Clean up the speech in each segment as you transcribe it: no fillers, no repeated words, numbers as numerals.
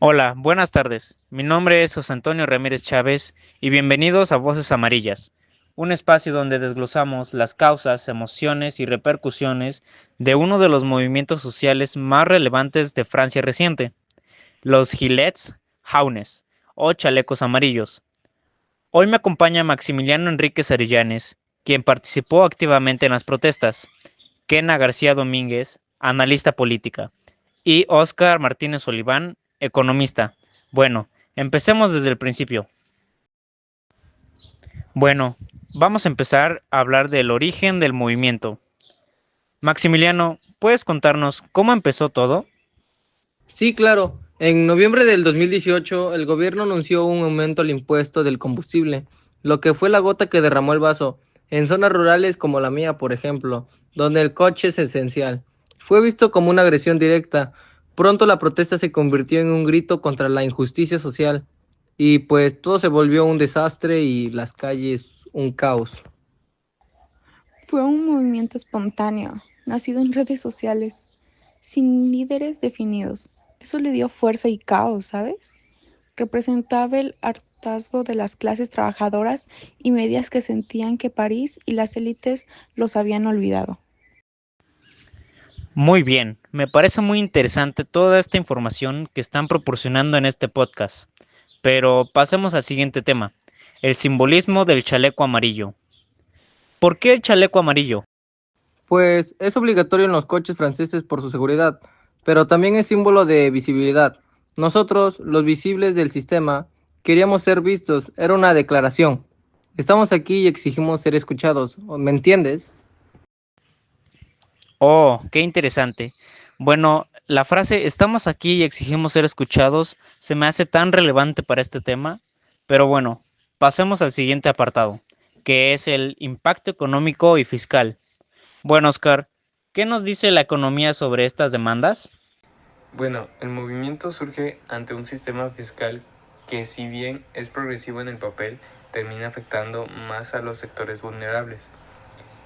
Hola, buenas tardes. Mi nombre es José Antonio Ramírez Chávez y bienvenidos a Voces Amarillas, un espacio donde desglosamos las causas, emociones y repercusiones de uno de los movimientos sociales más relevantes de Francia reciente, los Gilets Jaunes o chalecos amarillos. Hoy me acompaña Maximiliano Enríquez Arillanes, quien participó activamente en las protestas, Kena García Domínguez, analista política, y Óscar Martínez Oliván, economista. Bueno, empecemos desde el principio. Bueno, vamos a empezar a hablar del origen del movimiento. Maximiliano, ¿puedes contarnos cómo empezó todo? Sí, claro. En noviembre del 2018, el gobierno anunció un aumento al impuesto del combustible, lo que fue la gota que derramó el vaso. En zonas rurales como la mía, por ejemplo, donde el coche es esencial, fue visto como una agresión directa. Pronto la protesta se convirtió en un grito contra la injusticia social y pues todo se volvió un desastre y las calles un caos. Fue un movimiento espontáneo, nacido en redes sociales, sin líderes definidos. Eso le dio fuerza y caos, ¿sabes? Representaba el hartazgo de las clases trabajadoras y medias que sentían que París y las élites los habían olvidado. Muy bien, me parece muy interesante toda esta información que están proporcionando en este podcast. Pero pasemos al siguiente tema, el simbolismo del chaleco amarillo. ¿Por qué el chaleco amarillo? Pues es obligatorio en los coches franceses por su seguridad, pero también es símbolo de visibilidad. Nosotros, los visibles del sistema, queríamos ser vistos, era una declaración. Estamos aquí y exigimos ser escuchados, ¿me entiendes? Oh, qué interesante. Bueno, la frase estamos aquí y exigimos ser escuchados se me hace tan relevante para este tema, pero bueno, pasemos al siguiente apartado, que es el impacto económico y fiscal. Bueno, Oscar, ¿qué nos dice la economía sobre estas demandas? Bueno, el movimiento surge ante un sistema fiscal que, si bien es progresivo en el papel, termina afectando más a los sectores vulnerables.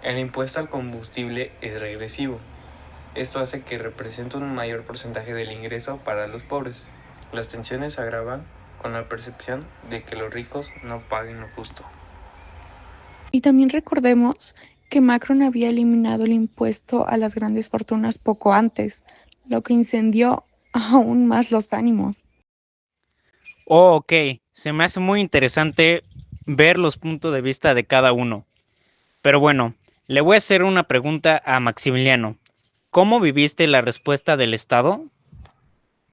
El impuesto al combustible es regresivo. Esto hace que represente un mayor porcentaje del ingreso para los pobres. Las tensiones se agravan con la percepción de que los ricos no paguen lo justo. Y también recordemos que Macron había eliminado el impuesto a las grandes fortunas poco antes, lo que incendió aún más los ánimos. Oh, ok, se me hace muy interesante ver los puntos de vista de cada uno. Pero bueno, le voy a hacer una pregunta a Maximiliano. ¿Cómo viviste la respuesta del Estado?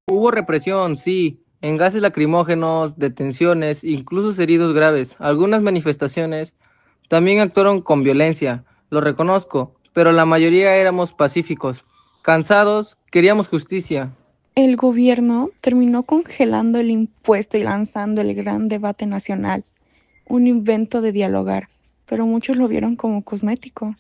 Hubo represión, sí, en gases lacrimógenos, detenciones, incluso heridos graves. Algunas manifestaciones también actuaron con violencia, lo reconozco, pero la mayoría éramos pacíficos. Cansados, queríamos justicia. El gobierno terminó congelando el impuesto y lanzando el gran debate nacional, un invento de dialogar, pero muchos lo vieron como cosmético.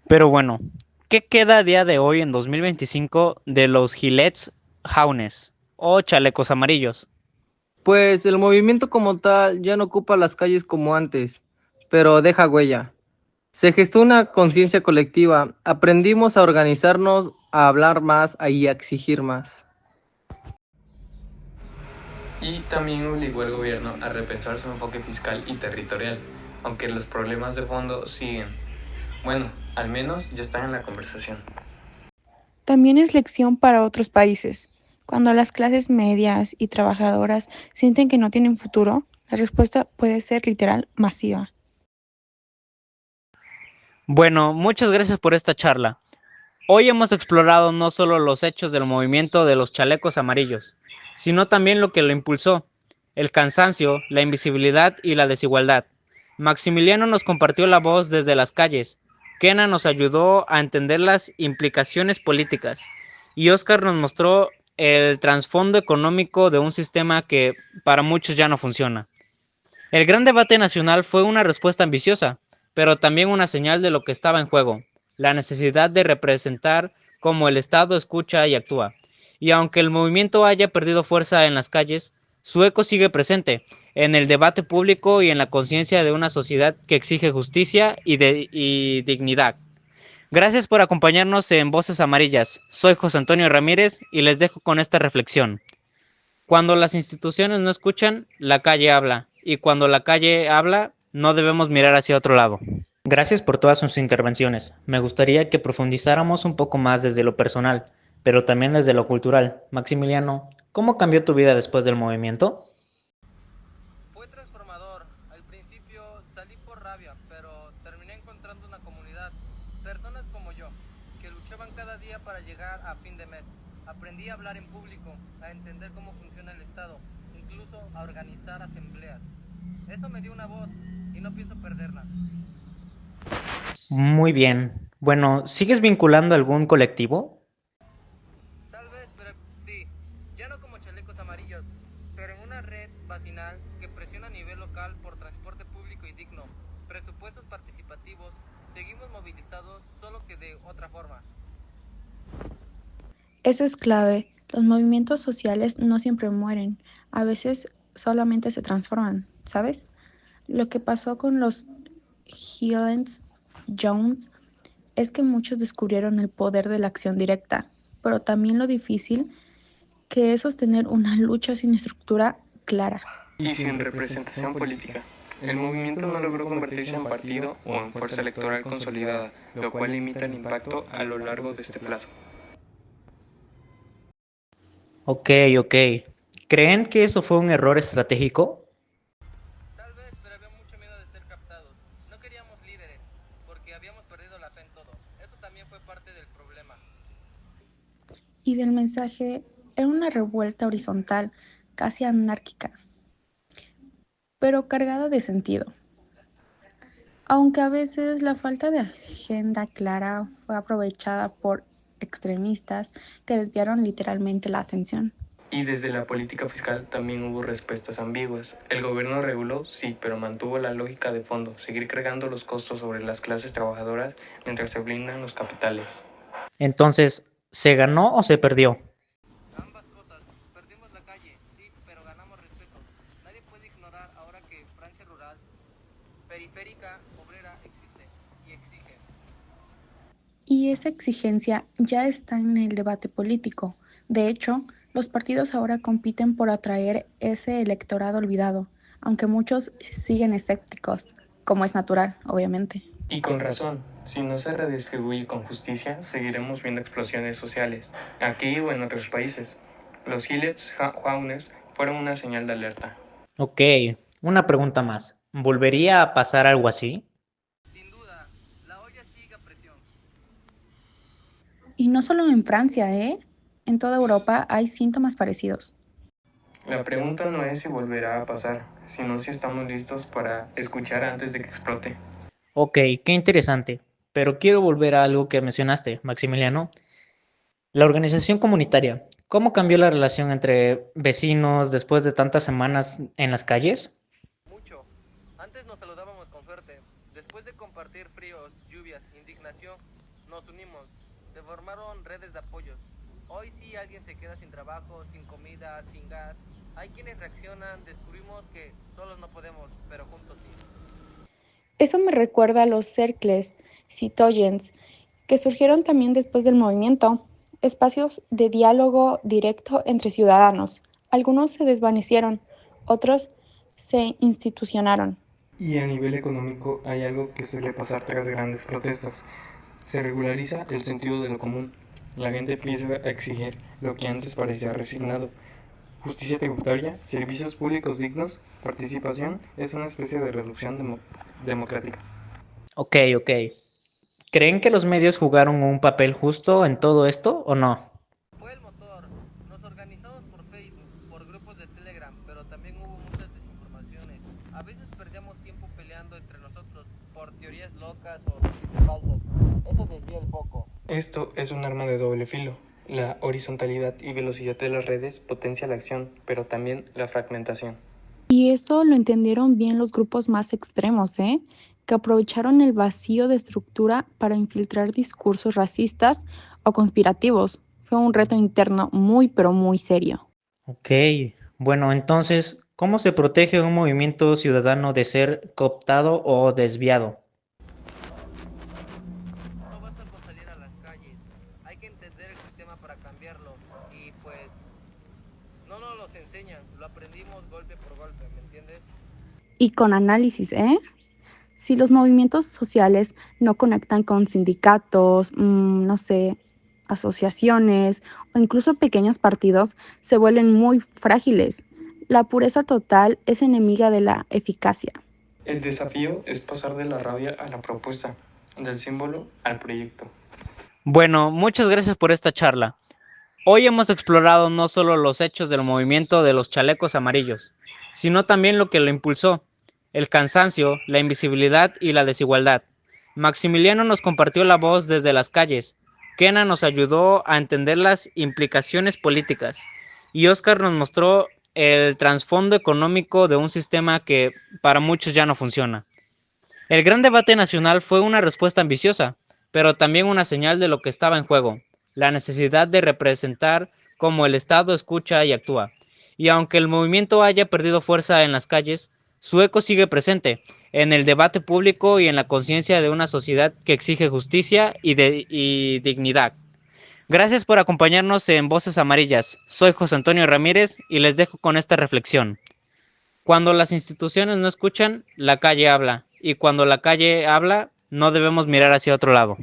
Pero bueno, ¿qué queda a día de hoy en 2025 de los gilets jaunes o chalecos amarillos? Pues el movimiento como tal ya no ocupa las calles como antes, pero deja huella. Se gestó una conciencia colectiva, aprendimos a organizarnos, a hablar más y a exigir más. Y también obligó al gobierno a repensar su enfoque fiscal y territorial, aunque los problemas de fondo siguen. Bueno, al menos ya están en la conversación. También es lección para otros países. Cuando las clases medias y trabajadoras sienten que no tienen futuro, la respuesta puede ser literal masiva. Bueno, muchas gracias por esta charla. Hoy hemos explorado no solo los hechos del movimiento de los chalecos amarillos, sino también lo que lo impulsó, el cansancio, la invisibilidad y la desigualdad. Maximiliano nos compartió la voz desde las calles, Kena nos ayudó a entender las implicaciones políticas y Oscar nos mostró el trasfondo económico de un sistema que para muchos ya no funciona. El gran debate nacional fue una respuesta ambiciosa, pero también una señal de lo que estaba en juego, la necesidad de representar cómo el Estado escucha y actúa. Y aunque el movimiento haya perdido fuerza en las calles, su eco sigue presente en el debate público y en la conciencia de una sociedad que exige justicia y dignidad. Gracias por acompañarnos en Voces Amarillas. Soy José Antonio Ramírez y les dejo con esta reflexión. Cuando las instituciones no escuchan, la calle habla. Y cuando la calle habla, no debemos mirar hacia otro lado. Gracias por todas sus intervenciones. Me gustaría que profundizáramos un poco más desde lo personal, pero también desde lo cultural. Maximiliano, ¿cómo cambió tu vida después del movimiento? Fue transformador. Al principio salí por rabia, pero terminé encontrando una comunidad, personas como yo, que luchaban cada día para llegar a fin de mes. Aprendí a hablar en público, a entender cómo funciona el Estado, incluso a organizar asambleas. Eso me dio una voz y no pienso perderla. Muy bien. Bueno, ¿sigues vinculando a algún colectivo? Tal vez, pero sí, ya no como chalecos amarillos, pero en una red vacinal que presiona a nivel local por transporte público y digno, presupuestos participativos, seguimos movilizados, solo que de otra forma. Eso es clave. Los movimientos sociales no siempre mueren, a veces solamente se transforman, ¿sabes? Lo que pasó con los Highlands Jones es que muchos descubrieron el poder de la acción directa, pero también lo difícil que es sostener una lucha sin estructura clara. Y sin representación política. El movimiento no logró convertirse en partido o en fuerza electoral consolidada, lo cual limita el impacto a lo largo de este plazo. Ok. ¿Creen que eso fue un error estratégico? Tal vez, pero había mucho miedo de ser captados. No queríamos líderes, porque habíamos perdido la fe en todo. Eso también fue parte del problema. Y del mensaje era una revuelta horizontal, casi anárquica, pero cargada de sentido. Aunque a veces la falta de agenda clara fue aprovechada por extremistas que desviaron literalmente la atención. Y desde la política fiscal también hubo respuestas ambiguas. El gobierno reguló, sí, pero mantuvo la lógica de fondo, seguir cargando los costos sobre las clases trabajadoras mientras se blindan los capitales. Entonces, ¿se ganó o se perdió? Ambas cosas. Perdimos la calle, sí, pero ganamos respeto. Nadie puede ignorar ahora que Francia rural, periférica, obrera existe y exige. Y esa exigencia ya está en el debate político. De hecho, los partidos ahora compiten por atraer ese electorado olvidado, aunque muchos siguen escépticos, como es natural, obviamente. Y con razón, si no se redistribuye con justicia, seguiremos viendo explosiones sociales, aquí o en otros países. Los Gillets Jaunes fueron una señal de alerta. Ok, una pregunta más. ¿Volvería a pasar algo así? Sin duda, la olla sigue a presión. Y no solo en Francia, ¿eh? En toda Europa hay síntomas parecidos. La pregunta no es si volverá a pasar, sino si estamos listos para escuchar antes de que explote. Ok, qué interesante. Pero quiero volver a algo que mencionaste, Maximiliano. La organización comunitaria. ¿Cómo cambió la relación entre vecinos después de tantas semanas en las calles? Mucho. Antes nos saludábamos con suerte. Después de compartir fríos, lluvias, indignación, nos unimos. Se formaron redes de apoyos. Hoy sí alguien se queda sin trabajo, sin comida, sin gas. Hay quienes reaccionan, descubrimos que solos no podemos, pero juntos sí. Eso me recuerda a los cercles citoyens, que surgieron también después del movimiento, espacios de diálogo directo entre ciudadanos. Algunos se desvanecieron, otros se institucionaron. Y a nivel económico hay algo que suele pasar tras grandes protestas. Se regulariza el sentido de lo común. La gente empieza a exigir lo que antes parecía resignado. Justicia tributaria, servicios públicos dignos, participación, es una especie de reducción democrática. Ok. ¿Creen que los medios jugaron un papel justo en todo esto o no? Fue el motor. Nos organizamos por Facebook, por grupos de Telegram, pero también hubo muchas desinformaciones. A veces perdíamos tiempo peleando entre nosotros por teorías locas o noticias falsas. Eso desvía el foco. Esto es un arma de doble filo. La horizontalidad y velocidad de las redes potencia la acción, pero también la fragmentación. Y eso lo entendieron bien los grupos más extremos, ¿eh? Que aprovecharon el vacío de estructura para infiltrar discursos racistas o conspirativos. Fue un reto interno muy, pero muy serio. Ok, bueno, entonces, ¿cómo se protege un movimiento ciudadano de ser cooptado o desviado? No basta con nos enseñan, lo aprendimos golpe por golpe, ¿me entiendes? Y con análisis, ¿eh? Si los movimientos sociales no conectan con sindicatos, no sé, asociaciones o incluso pequeños partidos, se vuelven muy frágiles. La pureza total es enemiga de la eficacia. El desafío es pasar de la rabia a la propuesta, del símbolo al proyecto. Bueno, muchas gracias por esta charla. Hoy hemos explorado no solo los hechos del movimiento de los chalecos amarillos, sino también lo que lo impulsó, el cansancio, la invisibilidad y la desigualdad. Maximiliano nos compartió la voz desde las calles, Kena nos ayudó a entender las implicaciones políticas y Oscar nos mostró el trasfondo económico de un sistema que para muchos ya no funciona. El gran debate nacional fue una respuesta ambiciosa, pero también una señal de lo que estaba en juego, la necesidad de representar cómo el Estado escucha y actúa. Y aunque el movimiento haya perdido fuerza en las calles, su eco sigue presente en el debate público y en la conciencia de una sociedad que exige justicia y dignidad. Gracias por acompañarnos en Voces Amarillas. Soy José Antonio Ramírez y les dejo con esta reflexión. Cuando las instituciones no escuchan, la calle habla. Y cuando la calle habla, no debemos mirar hacia otro lado.